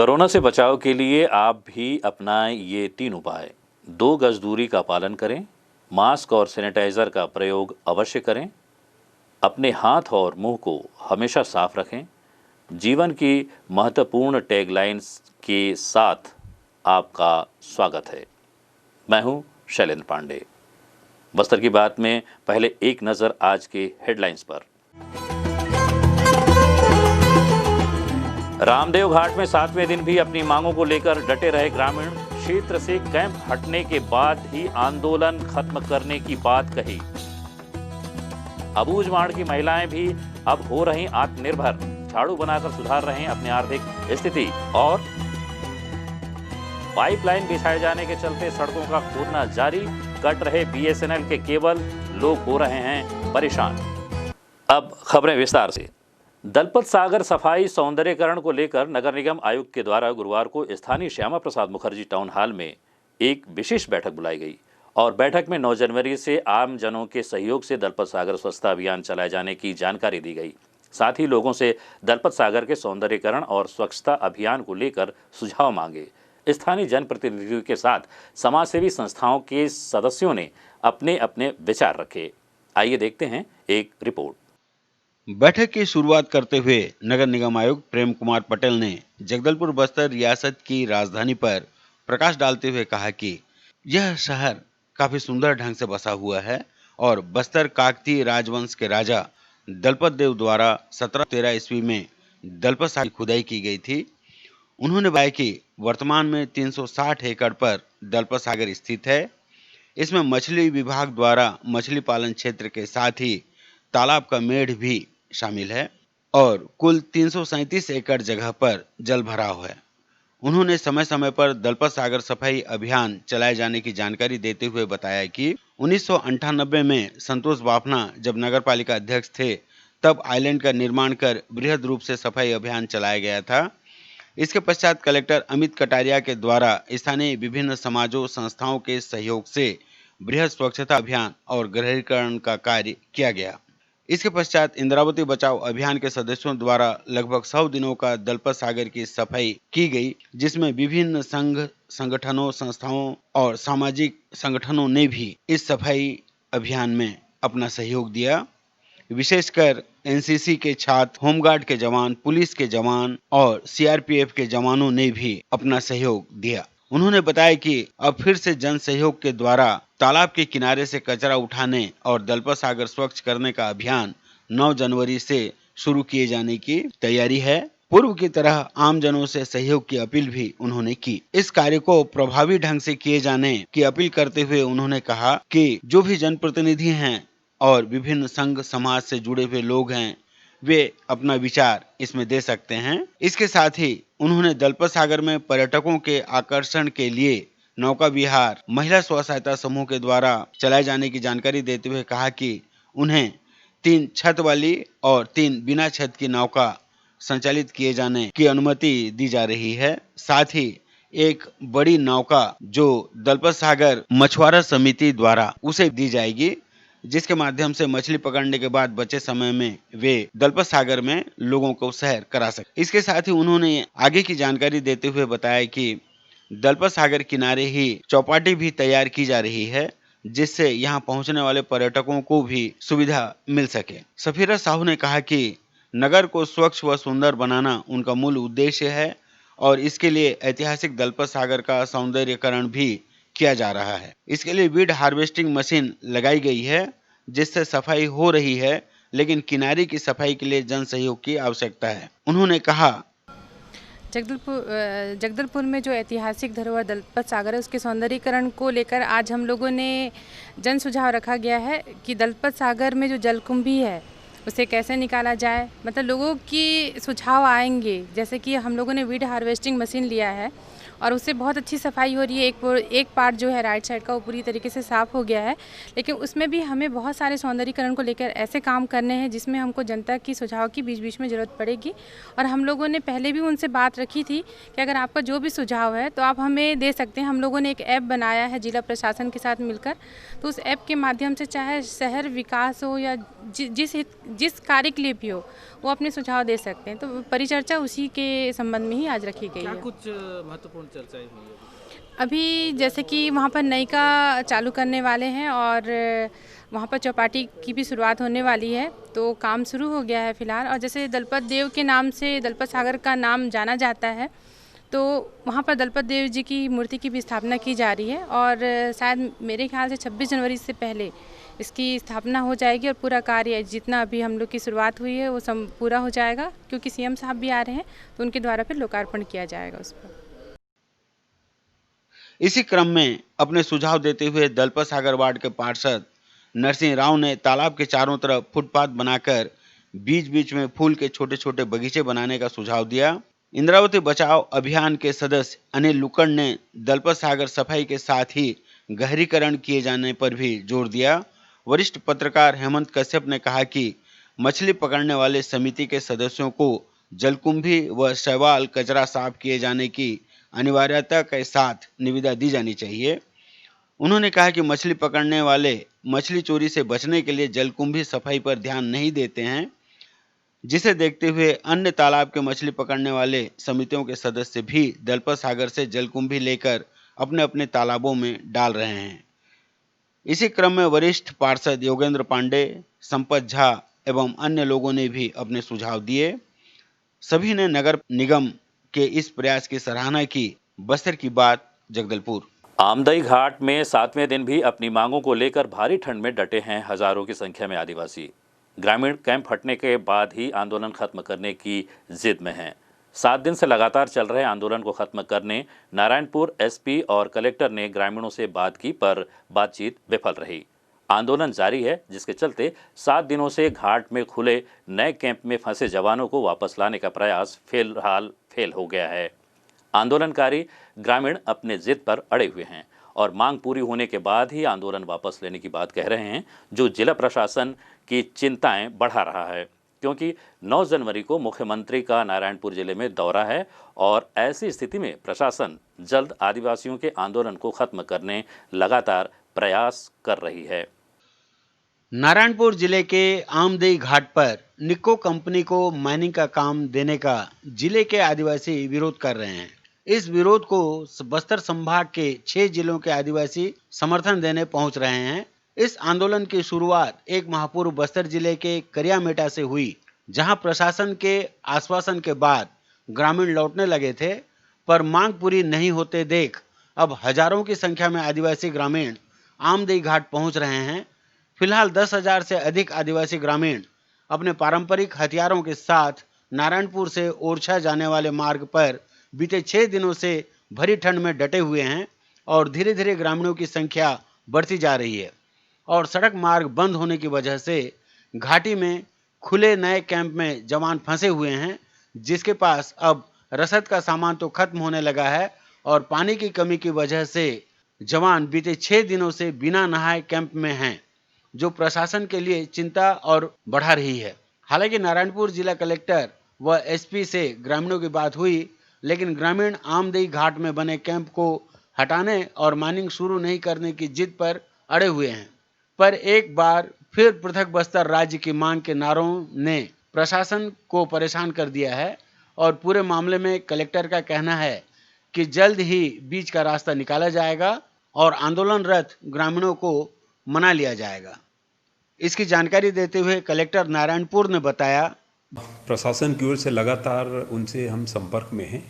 Corona से बचाव के लिए आप भी अपनाएं ये 3 उपाय। 2 गज दूरी का पालन करें, मास्क और सैनिटाइजर का प्रयोग अवश्य करें, अपने हाथ और मुंह को हमेशा साफ रखें। जीवन की महत्वपूर्ण टैगलाइंस के साथ आपका स्वागत है। मैं हूं शैलेंद्र पांडे। बस्तर की बात में पहले एक नज़र आज के हेडलाइंस पर। रामदेव घाट में 7वें दिन भी अपनी मांगों को लेकर डटे रहे ग्रामीण। क्षेत्र से कैंप हटने के बाद ही आंदोलन खत्म करने की बात कही। अबूझमाड़ की महिलाएं भी अब हो रही आत्मनिर्भर, झाड़ू बनाकर सुधार रहे हैं अपनी आर्थिक स्थिति। और पाइपलाइन बिछाए जाने के चलते सड़कों का खोदना जारी, कट रहे बीएसएनएल के केबल, लोग हो रहे हैं परेशान। अब खबरें विस्तार से। दलपत सागर सफाई सौंदर्यीकरण को लेकर नगर निगम आयुक्त के द्वारा गुरुवार को स्थानीय श्यामा प्रसाद मुखर्जी टाउन हॉल में एक विशेष बैठक बुलाई गई और बैठक में 9 जनवरी से आम जनों के सहयोग से दलपत सागर स्वच्छता अभियान चलाए जाने की जानकारी दी गई। साथ ही लोगों से दलपत सागर के सौंदर्यीकरण और स्वच्छता अभियान को लेकर सुझाव मांगे। स्थानीय जनप्रतिनिधियों के साथ समाजसेवी संस्थाओं के सदस्यों ने अपने अपने विचार रखे। आइए देखते हैं एक रिपोर्ट। बैठक की शुरुआत करते हुए नगर निगम आयुक्त प्रेम कुमार पटेल ने जगदलपुर बस्तर रियासत की राजधानी पर प्रकाश डालते हुए कहा कि यह शहर काफी सुंदर ढंग से बसा हुआ है और बस्तर काकतीय राजवंश के राजा दलपत देव द्वारा 1713 ईस्वी में दलपत सागर की खुदाई की गई थी। उन्होंने बताया कि वर्तमान में 360 एकड़ पर दलपत सागर स्थित है। इसमें मछली विभाग द्वारा मछली पालन क्षेत्र के साथ ही तालाब का मेढ़ भी शामिल है और कुल 337 एकड़ जगह पर जल भराव है। उन्होंने समय समय पर दलपत सागर सफाई अभियान चलाए जाने की जानकारी देते हुए बताया कि 1998 में संतोष बाफना जब नगरपालिका अध्यक्ष थे तब आइलैंड का निर्माण कर बृहद रूप से सफाई अभियान चलाया गया था। इसके पश्चात कलेक्टर अमित कटारिया के द्वारा स्थानीय विभिन्न समाजों संस्थाओं के सहयोग से बृहद स्वच्छता अभियान और गृहीकरण का कार्य किया गया। इसके पश्चात इंद्रावती बचाओ अभियान के सदस्यों द्वारा लगभग 100 दिनों का दलपत सागर की सफाई की गई, जिसमें विभिन्न संघ संगठनों संस्थाओं और सामाजिक संगठनों ने भी इस सफाई अभियान में अपना सहयोग दिया। विशेषकर एनसीसी के छात्र, होमगार्ड के जवान, पुलिस के जवान और सीआरपीएफ के जवानों ने भी अपना सहयोग दिया। उन्होंने बताया कि अब फिर से जन सहयोग के द्वारा तालाब के किनारे से कचरा उठाने और दलपत सागर स्वच्छ करने का अभियान 9 जनवरी से शुरू किए जाने की तैयारी है। पूर्व की तरह आम जनों से सहयोग की अपील भी उन्होंने की। इस कार्य को प्रभावी ढंग से किए जाने की अपील करते हुए उन्होंने कहा कि जो भी जनप्रतिनिधि हैं और विभिन्न संघ समाज से जुड़े हुए लोग हैं वे अपना विचार इसमें दे सकते हैं। इसके साथ ही उन्होंने दलपत सागर में पर्यटकों के आकर्षण के लिए नौका विहार महिला स्व सहायता समूह के द्वारा चलाए जाने की जानकारी देते हुए कहा कि उन्हें 3 छत वाली और 3 बिना छत की नौका संचालित किए जाने की अनुमति दी जा रही है। साथ ही एक बड़ी नौका जो दलपत सागर मछुआरा समिति द्वारा उसे दी जाएगी, जिसके माध्यम से मछली पकड़ने के बाद बचे समय में वे दलपत सागर में लोगों को सैर करा सके। इसके साथ ही उन्होंने आगे की जानकारी देते हुए बताया कि दलपत सागर किनारे ही चौपाटी भी तैयार की जा रही है, जिससे यहां पहुंचने वाले पर्यटकों को भी सुविधा मिल सके। सफीरा साहू ने कहा कि नगर को स्वच्छ व सुंदर बनाना उनका मूल उद्देश्य है और इसके लिए ऐतिहासिक दलपत सागर का सौंदर्यीकरण भी किया जा रहा है। इसके लिए वीड हार्वेस्टिंग मशीन लगाई गई है, जिससे सफाई हो रही है, लेकिन किनारे की सफाई के लिए जन सहयोग की आवश्यकता है। उन्होंने कहा जगदलपुर में जो ऐतिहासिक धरोहर दलपत सागर है उसके सौंदर्यीकरण को लेकर आज हम लोगों ने जन सुझाव रखा गया है कि दलपत सागर में जो जलकुंभी है उसे कैसे निकाला जाए। मतलब लोगों की सुझाव आएंगे, जैसे कि हम लोगों ने वीड हार्वेस्टिंग मशीन लिया है और उससे बहुत अच्छी सफाई हो रही है। एक पार्ट जो है राइट साइड का वो पूरी तरीके से साफ़ हो गया है, लेकिन उसमें भी हमें बहुत सारे सौंदर्यीकरण को लेकर ऐसे काम करने हैं जिसमें हमको जनता की सुझाव की बीच बीच में ज़रूरत पड़ेगी। और हम लोगों ने पहले भी उनसे बात रखी थी कि अगर आपका जो भी सुझाव है तो आप हमें दे सकते हैं। हम लोगों ने एक ऐप बनाया है जिला प्रशासन के साथ मिलकर, तो उस ऐप के माध्यम से चाहे शहर विकास हो या जिस कार्य के लिए भी हो वो अपने सुझाव दे सकते हैं। तो परिचर्चा उसी के संबंध में ही आज रखी गई क्या है। कुछ महत्वपूर्ण चर्चाएं हुई है? अभी जैसे कि वहाँ पर नयिका चालू करने वाले हैं और वहाँ पर चौपाटी की भी शुरुआत होने वाली है, तो काम शुरू हो गया है फिलहाल। और जैसे दलपत देव के नाम से दलपत सागर का नाम जाना जाता है, तो वहाँ पर दलपत देव जी की मूर्ति की भी स्थापना की जा रही है और शायद मेरे ख्याल से 26 जनवरी से पहले इसकी स्थापना हो जाएगी और पूरा कार्य जितना अभी हम लोग की शुरुआत हुई है वो सब पूरा हो जाएगा, क्योंकि सीएम साहब भी आ रहे हैं तो उनके द्वारा फिर लोकार्पण किया जाएगा उस पर। इसी क्रम में अपने सुझाव देते हुए दलपत सागर वार्ड के पार्षद नरसिंह राव ने तालाब के चारों तरफ फुटपाथ बनाकर बीच बीच में फूल के छोटे छोटे बगीचे बनाने का सुझाव दिया। इंद्रावती बचाओ अभियान के सदस्य अनिल लुकड़ ने दलपत सागर सफाई के साथ ही गहरीकरण किए जाने पर भी जोर दिया। वरिष्ठ पत्रकार हेमंत कश्यप ने कहा कि मछली पकड़ने वाले समिति के सदस्यों को जलकुंभी व शैवाल कचरा साफ किए जाने की अनिवार्यता के साथ निविदा दी जानी चाहिए। उन्होंने कहा कि मछली पकड़ने वाले मछली चोरी से बचने के लिए जलकुंभी सफाई पर ध्यान नहीं देते हैं, जिसे देखते हुए अन्य तालाब के मछली पकड़ने वाले समितियों के सदस्य भी दलपत सागर से जलकुंभी लेकर अपने अपने तालाबों में डाल रहे हैं। इसी क्रम में वरिष्ठ पार्षद योगेंद्र पांडे, संपत झा एवं अन्य लोगों ने भी अपने सुझाव दिए। सभी ने नगर निगम के इस प्रयास की सराहना की। बस्तर की बात, जगदलपुर। आमदई घाट में 7वें दिन भी अपनी मांगों को लेकर भारी ठंड में डटे हैं हजारों की संख्या में आदिवासी। ग्रामीण कैंप हटने के बाद ही आंदोलन खत्म करने की जिद में हैं। 7 दिन से लगातार चल रहे आंदोलन को खत्म करने नारायणपुर एसपी और कलेक्टर ने ग्रामीणों से बात की, पर बातचीत विफल रही। आंदोलन जारी है, जिसके चलते 7 दिनों से घाट में खुले नए कैंप में फंसे जवानों को वापस लाने का प्रयास फिलहाल फेल हो गया है। आंदोलनकारी ग्रामीण अपने जिद पर अड़े हुए हैं और मांग पूरी होने के बाद ही आंदोलन वापस लेने की बात कह रहे हैं, जो जिला प्रशासन की चिंताएं बढ़ा रहा है, क्योंकि 9 जनवरी को मुख्यमंत्री का नारायणपुर जिले में दौरा है और ऐसी स्थिति में प्रशासन जल्द आदिवासियों के आंदोलन को खत्म करने लगातार प्रयास कर रही है। नारायणपुर जिले के आमदई घाट पर निक्को कंपनी को माइनिंग का काम देने का जिले के आदिवासी विरोध कर रहे हैं। इस विरोध को बस्तर संभाग के 6 जिलों के आदिवासी समर्थन देने पहुंच रहे हैं। इस आंदोलन की शुरुआत 1 माह पूर्व बस्तर जिले के करियामेटा से हुई, जहां प्रशासन के आश्वासन के बाद ग्रामीण लौटने लगे थे, पर मांग पूरी नहीं होते देख अब हजारों की संख्या में आदिवासी ग्रामीण आमदई घाट पहुंच रहे हैं। फिलहाल 10,000 से अधिक आदिवासी ग्रामीण अपने पारंपरिक हथियारों के साथ नारायणपुर से ओरछा जाने वाले मार्ग पर बीते 6 दिनों से भरी ठंड में डटे हुए हैं और धीरे धीरे ग्रामीणों की संख्या बढ़ती जा रही है और सड़क मार्ग बंद होने की वजह से घाटी में खुले नए कैंप में जवान फंसे हुए हैं, जिसके पास अब रसद का सामान तो खत्म होने लगा है और पानी की कमी की वजह से जवान बीते 6 दिनों से बिना नहाए कैंप में हैं, जो प्रशासन के लिए चिंता और बढ़ा रही है। हालांकि नारायणपुर जिला कलेक्टर व एसपी से ग्रामीणों की बात हुई, लेकिन ग्रामीण आमदई घाट में बने कैंप को हटाने और माइनिंग शुरू नहीं करने की जिद पर अड़े हुए हैं। पर एक बार फिर पृथक बस्तर राज्य की मांग के नारों ने प्रशासन को परेशान कर दिया है और पूरे मामले में कलेक्टर का कहना है कि जल्द ही बीच का रास्ता निकाला जाएगा और आंदोलनरत ग्रामीणों को मना लिया जाएगा। इसकी जानकारी देते हुए कलेक्टर नारायणपुर ने बताया, प्रशासन की ओर से लगातार उनसे हम संपर्क में हैं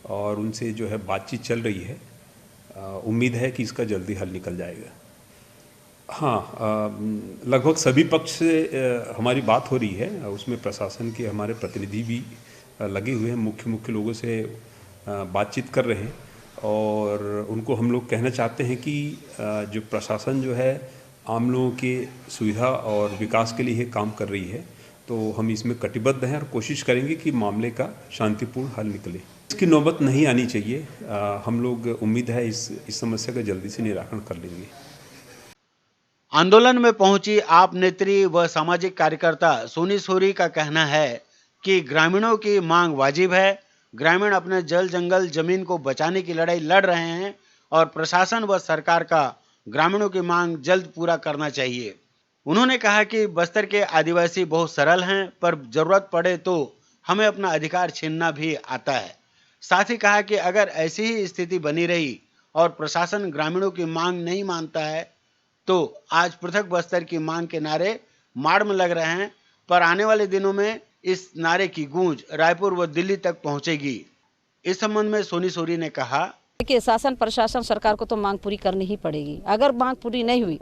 और उनसे जो है बातचीत चल रही है। उम्मीद है कि इसका जल्दी हल निकल जाएगा। हाँ, लगभग सभी पक्ष से हमारी बात हो रही है। उसमें प्रशासन के हमारे प्रतिनिधि भी लगे हुए हैं, मुख्य लोगों से बातचीत कर रहे हैं और उनको हम लोग कहना चाहते हैं कि जो प्रशासन जो है आम लोगों के सुविधा और विकास के लिए काम कर रही है, तो हम इसमें कटिबद्ध हैं और कोशिश करेंगे कि मामले का शांतिपूर्ण हल निकले। इसकी नौबत नहीं आनी चाहिए। हम लोग उम्मीद है इस समस्या का जल्दी से निराकरण कर लेंगे। आंदोलन में पहुंची आप नेत्री व सामाजिक कार्यकर्ता सोनी सोरी का कहना है कि ग्रामीणों की मांग वाजिब है। ग्रामीण अपने जल जंगल जमीन को बचाने की लड़ाई लड़ रहे हैं और प्रशासन व सरकार का ग्रामीणों की मांग जल्द पूरा करना चाहिए। उन्होंने कहा कि बस्तर के आदिवासी बहुत सरल हैं, पर जरूरत पड़े तो हमें अपना अधिकार छीनना भी आता है। साथ ही कहा कि अगर ऐसी ही स्थिति बनी रही और प्रशासन ग्रामीणों की मांग नहीं मानता है तो आज पृथक बस्तर की मांग के नारे माड़ में लग रहे हैं, पर आने वाले दिनों में इस नारे की गूंज रायपुर व दिल्ली तक पहुंचेगी। इस संबंध में सोनी सोरी ने कहा, देखिए, शासन प्रशासन सरकार को तो मांग पूरी करनी ही पड़ेगी। अगर मांग पूरी नहीं हुई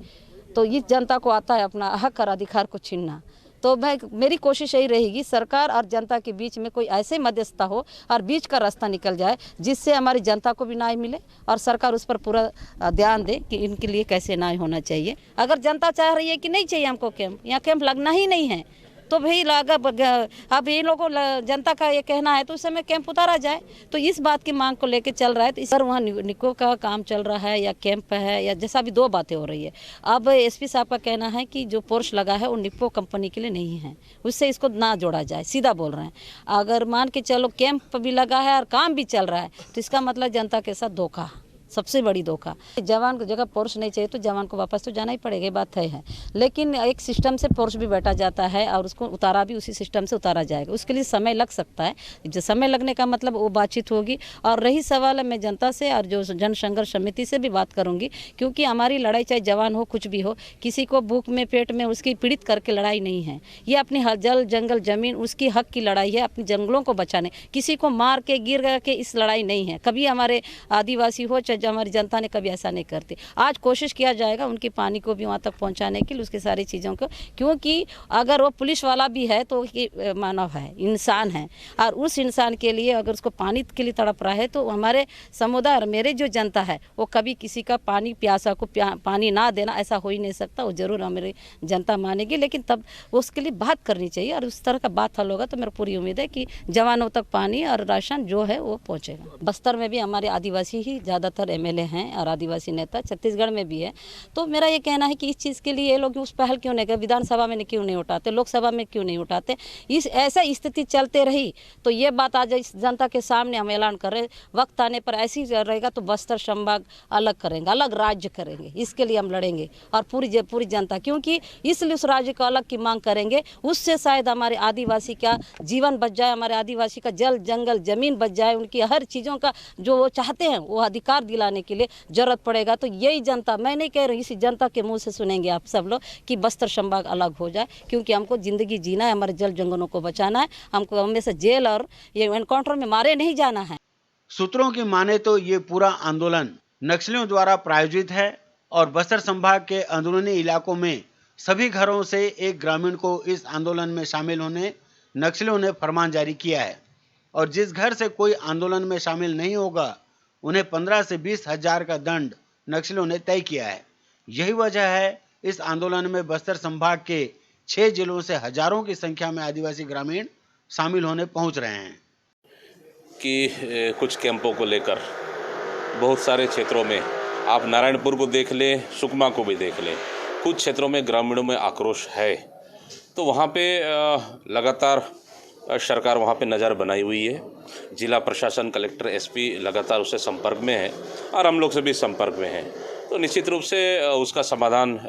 तो इस जनता को आता है अपना हक और अधिकार को छीनना। तो मेरी कोशिश यही रहेगी, सरकार और जनता के बीच में कोई ऐसे मध्यस्थता हो और बीच का रास्ता निकल जाए जिससे हमारी जनता को भी न्याय मिले और सरकार उस पर पूरा ध्यान दे कि इनके लिए कैसे न्याय होना चाहिए। अगर जनता चाह रही है कि नहीं चाहिए हमको कैंप, यहाँ कैंप लगना ही नहीं है, तो भाई अब ये लोगों जनता का ये कहना है तो उस समय कैंप उतारा जाए। तो इस बात की मांग को लेकर चल रहा है। तो इस पर वहाँ निको का काम चल रहा है या कैंप है या जैसा भी दो बातें हो रही है। अब एसपी साहब का कहना है कि जो पोर्श लगा है वो निको कंपनी के लिए नहीं है, उससे इसको ना जोड़ा जाए, सीधा बोल रहे हैं। अगर मान के चलो कैंप भी लगा है और काम भी चल रहा है तो इसका मतलब जनता के साथ धोखा, सबसे बड़ी धोखा। जवान को जगह पोर्स नहीं चाहिए तो जवान को वापस तो जाना ही पड़ेगा, ये बात तय है। लेकिन एक सिस्टम से पोर्स भी बैठा जाता है और उसको उतारा भी उसी सिस्टम से उतारा जाएगा। उसके लिए समय लग सकता है। जो समय लगने का मतलब वो बातचीत होगी। और रही सवाल, मैं जनता से और जो जन संघर्ष समिति से भी बात करूंगी, क्योंकि हमारी लड़ाई चाहे जवान हो कुछ भी हो, किसी को भूख में पेट में उसकी पीड़ित करके लड़ाई नहीं है। ये अपनी जल जंगल जमीन उसकी हक की लड़ाई है, अपने जंगलों को बचाने, किसी को मार के गिर के इस लड़ाई नहीं है। कभी हमारे आदिवासी हो चाहे हमारी जनता ने कभी ऐसा नहीं करती। आज कोशिश किया जाएगा उनकी पानी को भी वहाँ तक पहुँचाने के लिए, उसकी सारी चीज़ों को, क्योंकि अगर वो पुलिस वाला भी है तो ये मानव है, इंसान है, और उस इंसान के लिए अगर उसको पानी के लिए तड़प रहा है तो हमारे समुदाय और मेरे जो जनता है वो कभी किसी का पानी प्यासा को पानी ना देना ऐसा हो ही नहीं सकता। वो जरूर हमारी जनता मानेगी, लेकिन तब उसके लिए बात करनी चाहिए और उस तरह का बात हल होगा तो मेरी पूरी उम्मीद है कि जवानों तक पानी और राशन जो है वो पहुँचेगा। बस्तर में भी हमारे आदिवासी ही ज़्यादातर एमएलए हैं और आदिवासी नेता, छत्तीसगढ़ में भी है। तो मेरा ये कहना है कि इस चीज़ के लिए ये लोग उस पहल क्यों नहीं करते, विधानसभा में क्यों नहीं उठाते, लोकसभा में क्यों नहीं उठाते। इस ऐसा स्थिति चलते रही तो ये बात आज इस जनता के सामने हम ऐलान कर रहे, वक्त आने पर ऐसी रहेगा तो बस्तर संभाग अलग करेंगे, अलग राज्य करेंगे। इसके लिए हम लड़ेंगे और पूरी जनता, क्योंकि इसलिए उस राज्य को अलग की मांग करेंगे। उससे शायद हमारे आदिवासी का जीवन बच जाए, हमारे आदिवासी का जल जंगल जमीन बच जाए, उनकी हर चीज़ों का जो वो चाहते हैं वो अधिकार दिलाने के लिए जरूरत पड़ेगा। तो यही जनता, मैं नहीं कह रही, इसी जनता के मुंह से सुनेंगे आप सब लोग कि बस्तर संभाग अलग हो जाए, क्योंकि हमको जिंदगी जीना है, हमारे जल जंगलों को बचाना है, हमको हमेशा जेल और ये एनकाउंटर में मारे नहीं जाना है। सूत्रों की माने तो ये पूरा आंदोलन नक्सलियों द्वारा प्रायोजित है और बस्तर संभाग के अंदरूनी इलाकों में सभी घरों से एक ग्रामीण को इस आंदोलन में शामिल होने नक्सलियों ने फरमान जारी किया है और जिस घर से कोई आंदोलन में शामिल नहीं होगा उन्हें 15 से 20 हजार का दंड नक्सलियों ने तय किया है। यही वजह है इस आंदोलन में बस्तर संभाग के 6 जिलों से हजारों की संख्या में आदिवासी ग्रामीण शामिल होने पहुंच रहे हैं। कि कुछ कैंपों को लेकर बहुत सारे क्षेत्रों में, आप नारायणपुर को देख लें, सुकमा को भी देख लें, कुछ क्षेत्रों में ग्रामीणों में आक्रोश है। तो वहाँ पे लगातार सरकार वहाँ पे नज़र बनाई हुई है। जिला प्रशासन, कलेक्टर, एसपी लगातार उससे संपर्क में है और हम लोग से भी संपर्क में हैं। तो निश्चित रूप से उसका समाधान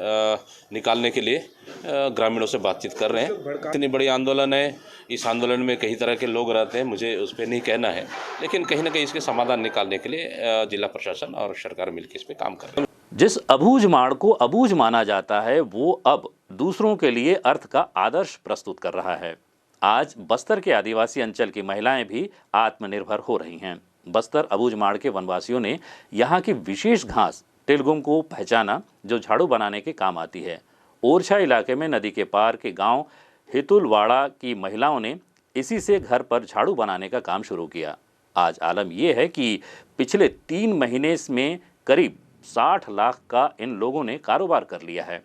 निकालने के लिए ग्रामीणों से बातचीत कर रहे हैं। इतनी बड़ी आंदोलन है, इस आंदोलन में कई तरह के लोग रहते हैं, मुझे उस पर नहीं कहना है, लेकिन कहीं ना कहीं इसके समाधान निकालने के लिए जिला प्रशासन और सरकार मिलकर इस पर काम कर रहे हैं। जिस अबूझ माड़ को अबूझ माना जाता है वो अब दूसरों के लिए अर्थ का आदर्श प्रस्तुत कर रहा है। आज बस्तर के आदिवासी अंचल की महिलाएं भी आत्मनिर्भर हो रही हैं। बस्तर अबूझ माड़ के वनवासियों ने यहाँ की विशेष घास टिलगुम को पहचाना जो झाड़ू बनाने के काम आती है। ओरछा इलाके में नदी के पार के गांव हितुलवाड़ा की महिलाओं ने इसी से घर पर झाड़ू बनाने का काम शुरू किया। आज आलम यह है कि पिछले 3 महीने में करीब 60 लाख का इन लोगों ने कारोबार कर लिया है।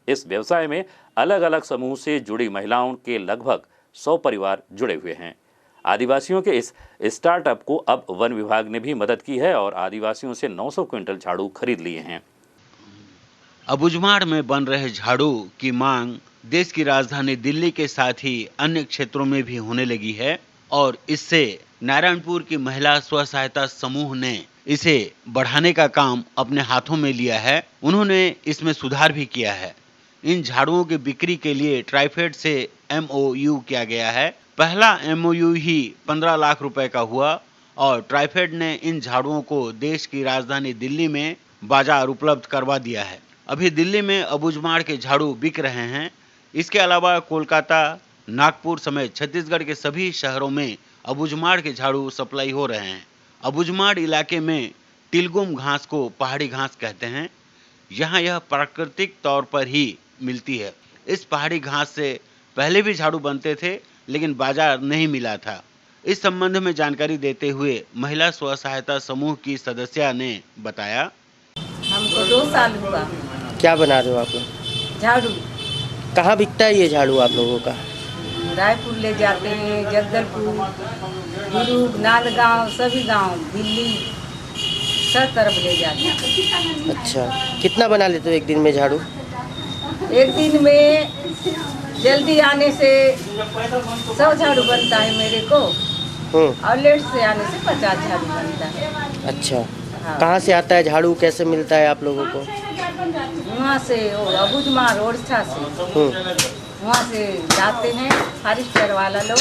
इस व्यवसाय में अलग अलग समूह से जुड़ी महिलाओं के लगभग 100 परिवार जुड़े हुए हैं। आदिवासियों के इस स्टार्टअप को अब वन विभाग ने भी मदद की है और आदिवासियों से 900 क्विंटल झाड़ू खरीद लिए हैं। अबूझमाड़ में बन रहे झाड़ू की मांग देश की राजधानी दिल्ली के साथ ही अन्य क्षेत्रों में भी होने लगी है और इससे नारायणपुर की महिला स्व सहायता समूह ने इसे बढ़ाने का काम अपने हाथों में लिया है। उन्होंने इसमें सुधार भी किया है। इन झाड़ुओं की बिक्री के लिए ट्राइफेड से MOU किया गया है। पहला MOU ही 15 लाख रुपए का हुआ और ट्राइफेड ने इन झाड़ुओं को देश की राजधानी दिल्ली में बाजार उपलब्ध करवा दिया है। अभी दिल्ली में अबूझमाड़ के झाड़ू बिक रहे हैं। इसके अलावा कोलकाता, नागपुर समेत छत्तीसगढ़ के सभी शहरों में अबूझमाड़ के झाड़ू सप्लाई हो रहे हैं। अबूझमाड़ इलाके में टिलगुम घास को पहाड़ी घास कहते हैं। यहाँ यह प्राकृतिक तौर पर ही मिलती है। इस पहाड़ी घास से पहले भी झाड़ू बनते थे लेकिन बाजार नहीं मिला था। इस संबंध में जानकारी देते हुए महिला स्व सहायता समूह की सदस्य ने बताया, हमको 2 साल हुआ। क्या बना रहे हो आप लोग? झाड़ू कहाँ बिकता है ये झाड़ू आप लोगों का? रायपुर ले जाते हैं, जगदलपुर, दुर्ग, नांदगांव, सभी गांव, दिल्ली, सब तरफ ले जाते हैं। अच्छा, कितना बना लेते हो एक दिन में झाड़ू? एक दिन में जल्दी आने से 100 झाड़ू बनता है मेरे को और लेट से आने से 50 झाड़ू बनता है। अच्छा, हाँ। कहाँ से आता है झाड़ू, कैसे मिलता है आप लोगों को? वहाँ से अबूझमाड़ ओडिशा से वहाँ से जाते हैं फॉरेस्टर वाला लोग,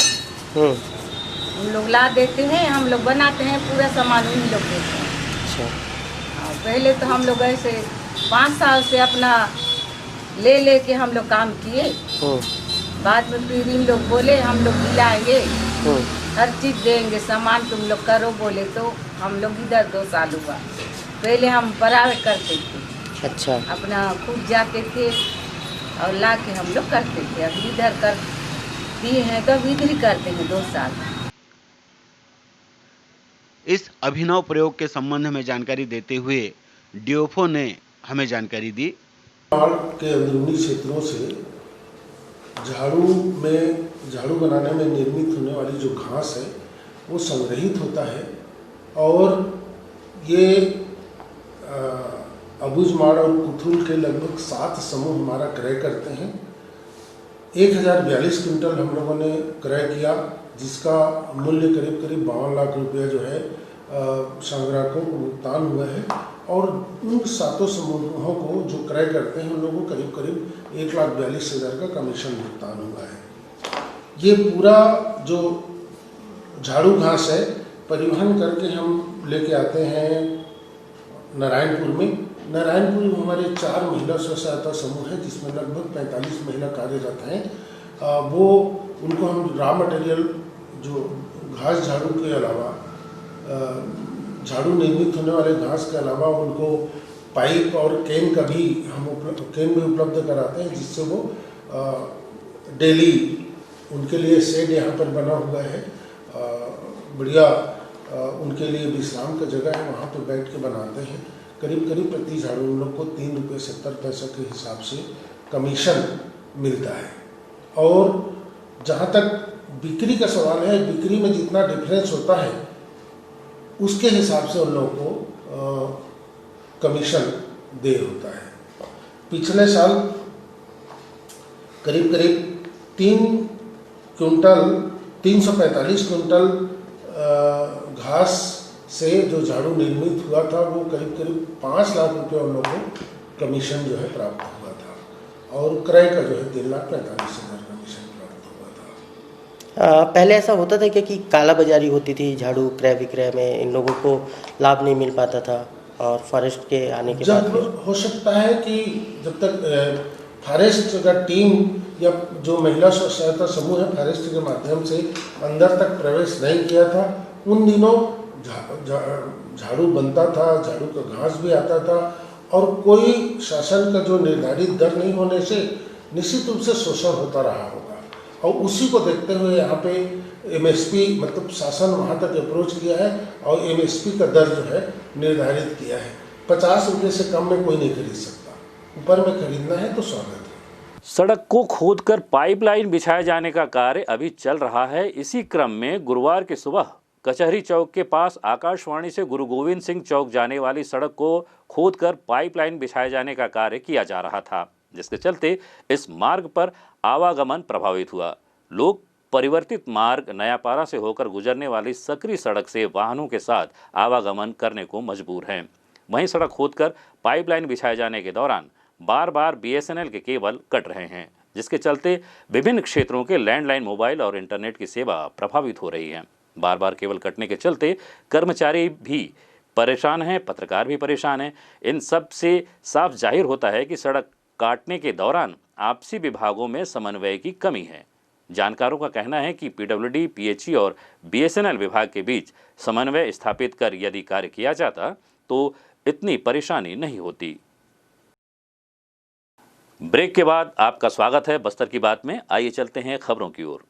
उन लोग ला देते हैं, हम लोग बनाते हैं, पूरा सामान उन लोग देते हैं। अच्छा, पहले तो हम लोग ऐसे 5 साल से अपना ले के हम लोग काम किए। बाद में फिर इन लोग बोले हम लोग दिलाएंगे, हर चीज़ देंगे, सामान तुम लोग करो बोले तो हम लोग इधर 2 साल हुआ। पहले हम प्राइवेट करते थे। अच्छा, अपना खुद जाते थे और ला के हम लोग करते थे। अब इधर कर दिए हैं तो अब इधर ही करते हैं 2 साल। इस अभिनव प्रयोग के संबंध में जानकारी देते हुए डीओफओ ने हमें जानकारी दी। के अंदरूनी क्षेत्रों से झाड़ू बनाने में निर्मित होने वाली जो घास है वो संग्रहित होता है और ये अबूझमाड़ और कुथुल के लगभग 7 समूह हमारा क्रय करते हैं। 1042 क्विंटल हम लोगों ने क्रय किया, जिसका मूल्य करीब 52 लाख रुपया जो है संग्राहकों को भुगतान हुआ है और उन 7 समूहों को जो क्रय करते हैं उन लोगों को करीब 1,42,000 का कमीशन भुगतान हुआ है। ये पूरा जो झाड़ू घास है परिवहन करके हम लेके आते हैं नारायणपुर में। नारायणपुर में हमारे 4 महिला स्व सहायता समूह हैं जिसमें लगभग 45 महिला कार्यरत हैं। वो उनको हम रॉ मटेरियल जो घास झाड़ू के अलावा झाड़ू निर्मित होने वाले घास के अलावा उनको पाइप और कैन का भी हम कैन भी उपलब्ध कराते हैं, जिससे वो डेली उनके लिए शेड यहाँ पर बना हुआ है, बढ़िया उनके लिए विश्राम का जगह है, वहाँ पर बैठ के बनाते हैं। करीब प्रति झाड़ू उन लोग को 3 रुपये 70 पैसे के हिसाब से कमीशन मिलता है। और जहाँ तक बिक्री का सवाल है, बिक्री में जितना डिफरेंस होता है उसके हिसाब से उन लोगों को कमीशन दे होता है। पिछले साल करीब 345 क्विंटल घास से जो झाड़ू निर्मित हुआ था वो करीब 5 लाख रुपये उन लोगों को कमीशन जो है प्राप्त हुआ था और क्रय का जो है 3,45,000 कमीशन प्राप्त हुआ था। पहले ऐसा होता था कि काला बाजारी होती थी झाड़ू क्रय विक्रय में, इन लोगों को लाभ नहीं मिल पाता था और फॉरेस्ट के आने के बाद हो सकता है कि जब तक फॉरेस्ट का टीम या जो महिला स्व सहायता समूह है फॉरेस्ट के माध्यम से अंदर तक प्रवेश नहीं किया था, उन दिनों झाड़ू बनता था, झाड़ू का घास भी आता था और कोई शासन का जो निर्धारित दर नहीं होने से निश्चित रूप से शोषण होता रहा होगा। और उसी को देखते हुए यहाँ पे MSP मतलब शासन वहाँ तक अप्रोच किया है और MSP का दर जो है निर्धारित किया है। 50 रुपये से कम में कोई नहीं खरीद सकता, ऊपर में खरीदना है तो स्वागत है। सड़क को खोदकर पाइपलाइन बिछाए जाने का कार्य अभी चल रहा है। इसी क्रम में गुरुवार की सुबह कचहरी चौक के पास आकाशवाणी से गुरु गोविंद सिंह चौक जाने वाली सड़क को खोदकर पाइपलाइन बिछाए जाने का कार्य किया जा रहा था, जिसके चलते इस मार्ग पर आवागमन प्रभावित हुआ। लोग परिवर्तित मार्ग नयापारा से होकर गुजरने वाली सकरी सड़क से वाहनों के साथ आवागमन करने को मजबूर हैं। वहीं सड़क खोदकर पाइपलाइन बिछाए जाने के दौरान बार बार BSNL के केबल कट रहे हैं, जिसके चलते विभिन्न क्षेत्रों के लैंडलाइन, मोबाइल और इंटरनेट की सेवा प्रभावित हो रही है। बार बार केबल कटने के चलते कर्मचारी भी परेशान हैं, पत्रकार भी परेशान हैं। इन सब से साफ जाहिर होता है कि सड़क काटने के दौरान आपसी विभागों में समन्वय की कमी है। जानकारों का कहना है कि PWD, PHE और BSNL विभाग के बीच समन्वय स्थापित कर यदि कार्य किया जाता तो इतनी परेशानी नहीं होती। ब्रेक के बाद आपका स्वागत है बस्तर की बात में। आइए चलते हैं खबरों की ओर।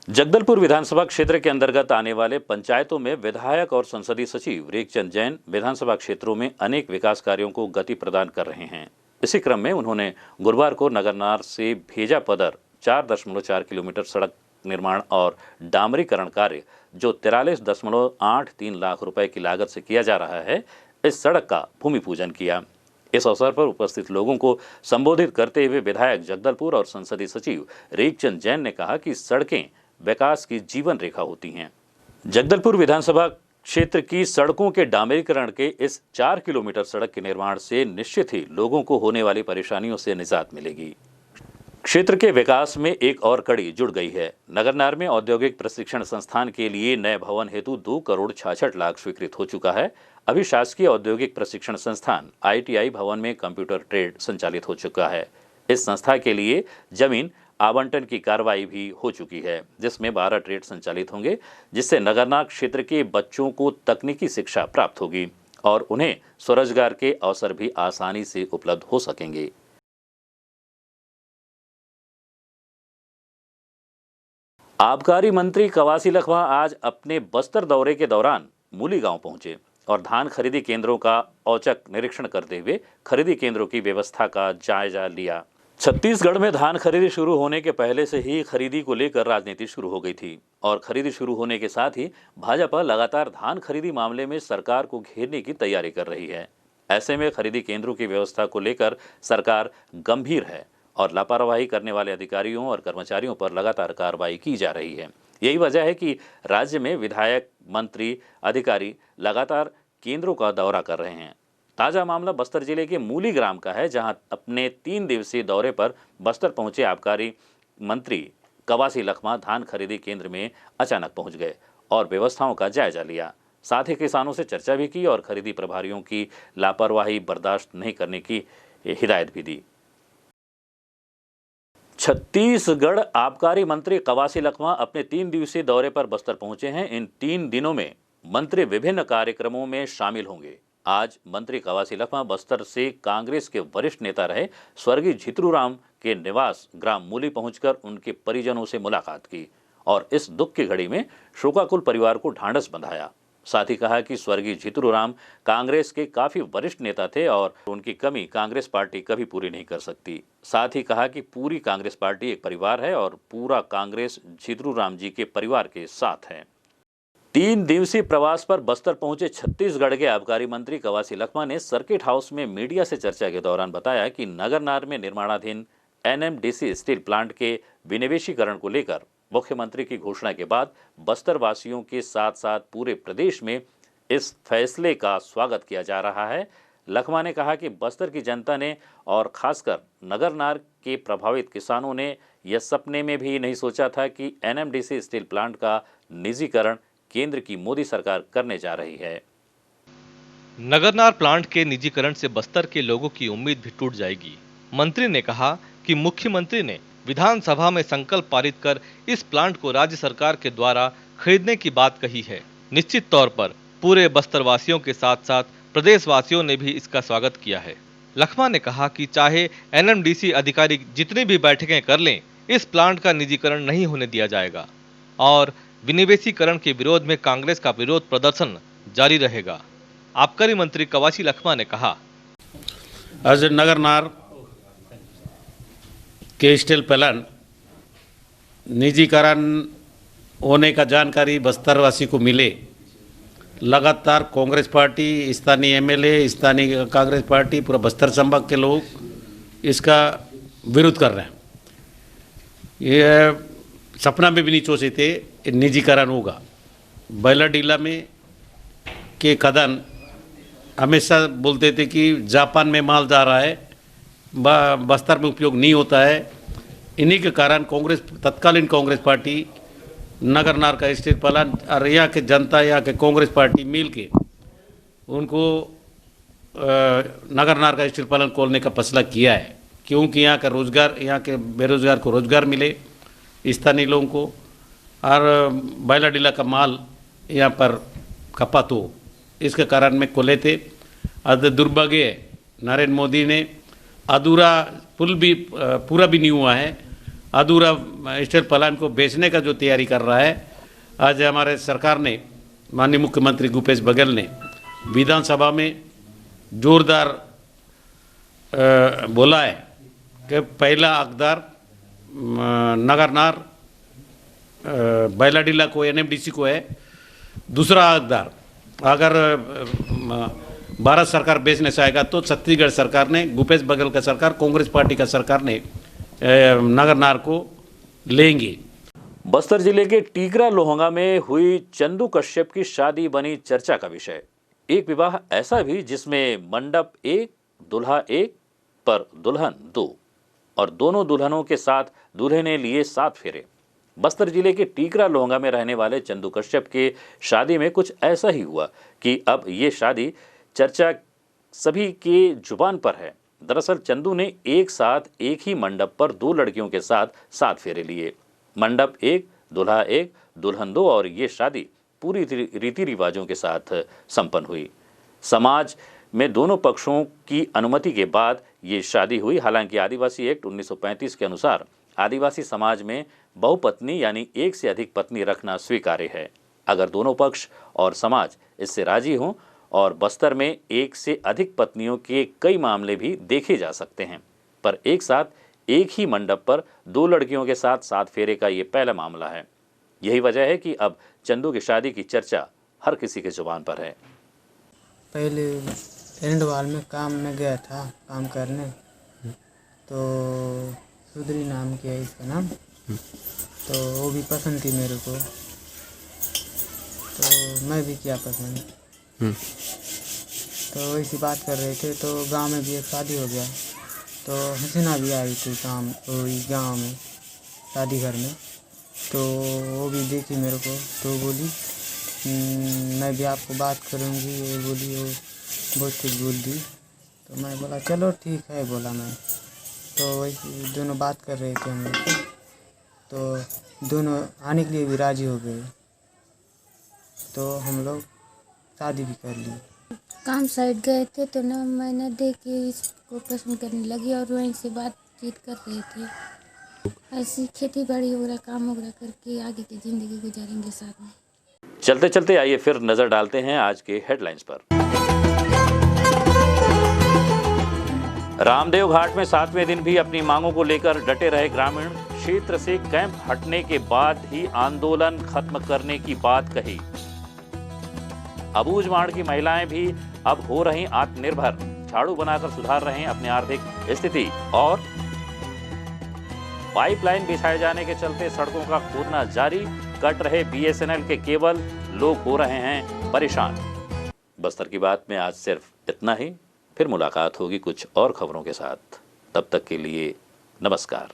जगदलपुर विधानसभा क्षेत्र के अंतर्गत आने वाले पंचायतों में विधायक और संसदीय सचिव रेखचंद जैन विधानसभा क्षेत्रों में अनेक विकास कार्यों को गति प्रदान कर रहे हैं। इसी क्रम में उन्होंने गुरुवार को नगरनार से भेजा पदर 4.4 किलोमीटर सड़क निर्माण और डामरीकरण कार्य, जो 43.83 लाख रुपए की लागत से किया जा रहा है, इस सड़क का भूमि पूजन किया। इस अवसर पर उपस्थित लोगों को संबोधित करते हुए विधायक जगदलपुर और संसदीय सचिव रेखचंद जैन ने कहा कि सड़कें विकास की जीवन रेखा होती हैं। जगदलपुर विधानसभा क्षेत्र की सड़कों के डामरीकरण के इस 4 किलोमीटर सड़क के निर्माण से निश्चित ही लोगों को होने वाली परेशानियों से निजात मिलेगी। क्षेत्र के विकास में एक और कड़ी जुड़ गई है। नगरनार में औद्योगिक प्रशिक्षण संस्थान के लिए नए भवन हेतु 2,66,00,000 स्वीकृत हो चुका है। अभी शासकीय औद्योगिक प्रशिक्षण संस्थान ITI भवन में कंप्यूटर ट्रेड संचालित हो चुका है। इस संस्था के लिए जमीन आवंटन की कार्रवाई भी हो चुकी है, जिसमें 12 ट्रेड संचालित होंगे, जिससे नगरनार क्षेत्र के बच्चों को तकनीकी शिक्षा प्राप्त होगी और उन्हें स्वरोजगार के अवसर भी आसानी से उपलब्ध हो सकेंगे। आबकारी मंत्री कवासी लखमा आज अपने बस्तर दौरे के दौरान मूली गांव पहुंचे और धान खरीदी केंद्रों का औचक निरीक्षण करते हुए खरीदी केंद्रों की व्यवस्था का जायजा लिया। छत्तीसगढ़ में धान खरीदी शुरू होने के पहले से ही खरीदी को लेकर राजनीति शुरू हो गई थी और खरीदी शुरू होने के साथ ही भाजपा लगातार धान खरीदी मामले में सरकार को घेरने की तैयारी कर रही है। ऐसे में खरीदी केंद्रों की व्यवस्था को लेकर सरकार गंभीर है और लापरवाही करने वाले अधिकारियों और कर्मचारियों पर लगातार कार्रवाई की जा रही है। यही वजह है कि राज्य में विधायक, मंत्री, अधिकारी लगातार केंद्रों का दौरा कर रहे हैं। ताजा मामला बस्तर जिले के मूली ग्राम का है, जहां अपने 3 दिवसीय दौरे पर बस्तर पहुंचे आबकारी मंत्री कवासी लखमा धान खरीदी केंद्र में अचानक पहुंच गए और व्यवस्थाओं का जायजा लिया। साथ ही किसानों से चर्चा भी की और खरीदी प्रभारियों की लापरवाही बर्दाश्त नहीं करने की हिदायत भी दी। छत्तीसगढ़ आबकारी मंत्री कवासी लखमा अपने 3 दिवसीय दौरे पर बस्तर पहुंचे हैं। इन 3 दिनों में मंत्री विभिन्न कार्यक्रमों में शामिल होंगे। आज मंत्री कवासी लखमा बस्तर से कांग्रेस के वरिष्ठ नेता रहे स्वर्गीय झितरूराम के निवास ग्राम मूली पहुंचकर उनके परिजनों से मुलाकात की और इस दुख की घड़ी में शोकाकुल परिवार को ढांढस बंधाया। साथ ही कहा कि स्वर्गीय झितरूराम कांग्रेस के काफी वरिष्ठ नेता थे और उनकी कमी कांग्रेस पार्टी कभी पूरी नहीं कर सकती। साथ ही कहा कि पूरी कांग्रेस पार्टी एक परिवार है और पूरा कांग्रेस झितरूराम जी के परिवार के साथ है। 3 दिवसीय प्रवास पर बस्तर पहुंचे छत्तीसगढ़ के आबकारी मंत्री कवासी लखमा ने सर्किट हाउस में मीडिया से चर्चा के दौरान बताया कि नगरनार में निर्माणाधीन NMDC स्टील प्लांट के विनिवेशीकरण को लेकर मुख्यमंत्री की घोषणा के बाद बस्तर वासियों के साथ साथ पूरे प्रदेश में इस फैसले का स्वागत किया जा रहा है। लखमा ने कहा कि बस्तर की जनता ने और खासकर नगरनार के प्रभावित किसानों ने यह सपने में भी नहीं सोचा था कि NMDC स्टील प्लांट का निजीकरण केंद्र की मोदी सरकार करने जा रही है। नगरनार प्लांट के निजीकरण से बस्तर के लोगों की उम्मीद भी टूट जाएगी। मंत्री ने कहा कि मुख्यमंत्री ने विधानसभा में संकल्प पारित कर इस प्लांट को राज्य सरकार के द्वारा खरीदने की बात कही है। निश्चित तौर पर पूरे बस्तर वासियों के साथ साथ प्रदेश वासियों ने भी इसका स्वागत किया है। लखमा ने कहा कि चाहे NMDC अधिकारी जितनी भी बैठकें कर लें, इस प्लांट का निजीकरण नहीं होने दिया जाएगा और विनिवेशीकरण के विरोध में कांग्रेस का विरोध प्रदर्शन जारी रहेगा। आबकारी मंत्री कवासी लखमा ने कहा, आज नगरनार के स्टील प्लांट निजीकरण होने का जानकारी बस्तरवासी को मिले, लगातार कांग्रेस पार्टी, स्थानीय MLA, स्थानीय कांग्रेस पार्टी, पूरा बस्तर संभाग के लोग इसका विरोध कर रहे हैं। ये सपना में भी नहीं सोचे थे निजीकरण होगा। बैलाडीला में के कदन हमेशा बोलते थे कि जापान में माल जा रहा है बस्तर में उपयोग नहीं होता है। इन्हीं के कारण तत्कालीन कांग्रेस पार्टी, नगरनार का स्टेट प्लान और यहाँ के जनता, यहाँ के कांग्रेस पार्टी मिल के उनको नगरनार का स्टेट प्लान खोलने का फैसला किया है, क्योंकि यहाँ का रोजगार, यहाँ के बेरोजगार को रोजगार मिले, स्थानीय लोगों को, और बैलाडीला का माल यहाँ पर खपत हो, इसके कारण में खोले थे। दुर्भाग्य नरेंद्र मोदी ने अधूरा पुल भी पूरा भी नहीं हुआ है, अधूरा स्टेट प्लान को बेचने का जो तैयारी कर रहा है। आज हमारे सरकार ने, माननीय मुख्यमंत्री भूपेश बघेल ने विधानसभा में जोरदार बोला है कि पहला हकदार नगरनार बैलाडीला को, एनएमडीसी को है, दूसरा हकदार अगर भारत सरकार बेचने से आएगा तो छत्तीसगढ़ सरकार ने, भूपेश बघेल का सरकार, कांग्रेस पार्टी का सरकार ने नगरनार को लेंगे। बस्तर जिले के टीकरा लोहंगा में हुई चंदू कश्यप की शादी बनी चर्चा का विषय। एक विवाह ऐसा भी जिसमें मंडप एक, दुल्हा एक पर दुल्हन दो, और दोनों दुल्हनों के साथ दूल्हे ने लिए 7 फेरे। बस्तर जिले के टीकरा लोहंगा में रहने वाले चंदू कश्यप के शादी में कुछ ऐसा ही हुआ कि अब ये शादी चर्चा सभी के जुबान पर है। दरअसल चंदू ने एक साथ एक ही मंडप पर 2 लड़कियों के साथ 7 फेरे लिए। मंडप एक, दुल्हा एक, दुल्हन दो, और ये शादी पूरी रीति रिवाजों के साथ संपन्न हुई। समाज में दोनों पक्षों की अनुमति के बाद ये शादी हुई। हालांकि आदिवासी एक्ट 1935 के अनुसार आदिवासी समाज में बहुपत्नी यानी एक से अधिक पत्नी रखना स्वीकार्य है, अगर दोनों पक्ष और समाज इससे राजी हों, और बस्तर में एक से अधिक पत्नियों के कई मामले भी देखे जा सकते हैं। पर एक साथ एक ही मंडप पर 2 लड़कियों के साथ 7 फेरे का ये पहला मामला है। यही वजह है कि अब चंदू की शादी की चर्चा हर किसी के जुबान पर है। पहले एरंडवाल में काम में गया था, काम करने, तो सुधरी नाम किया इसका नाम, तो वो भी पसंद थी मेरे को, तो मैं भी किया पसंद। तो वैसी बात कर रहे थे, तो गांव में भी एक शादी हो गया, तो हसीना भी आई थी गांव में शादी घर में, तो वो भी देखी मेरे को, तो बोली मैं भी आपको बात करूंगी, वो बोली, वो बहुत कुछ बोल दी। तो मैं बोला चलो ठीक है, बोला मैं। तो वैसे दोनों बात कर रहे थे हम लोग, तो दोनों आने के लिए भी राजी हो गए, तो हम लोग शादी भी कर ली। काम साइड गए थे तो ना मैंने देखी इसको पसंद करने लगी, और वहीं से बातचीत कर रहे थे। ऐसी खेती बाड़ी वगैरह काम वगैरह करके आगे की ज़िंदगी गुजारेंगे साथ में। चलते चलते आइए फिर नजर डालते हैं आज के हेडलाइंस पर। रामदेव घाट में 7वें दिन भी अपनी मांगों को लेकर डटे रहे ग्रामीण। क्षेत्र से कैंप हटने के बाद ही आंदोलन खत्म करने की बात कही। अबूझमाड़ की महिलाएं भी अब हो रही आत्मनिर्भर, झाड़ू बनाकर सुधार रहे हैं अपनी आर्थिक स्थिति। और पाइपलाइन बिछाए जाने के चलते सड़कों का खोदना जारी, कट रहे बीएसएनएल के केबल, लोग हो रहे हैं परेशान। बस्तर की बात में आज सिर्फ इतना ही। फिर मुलाकात होगी कुछ और खबरों के साथ। तब तक के लिए नमस्कार।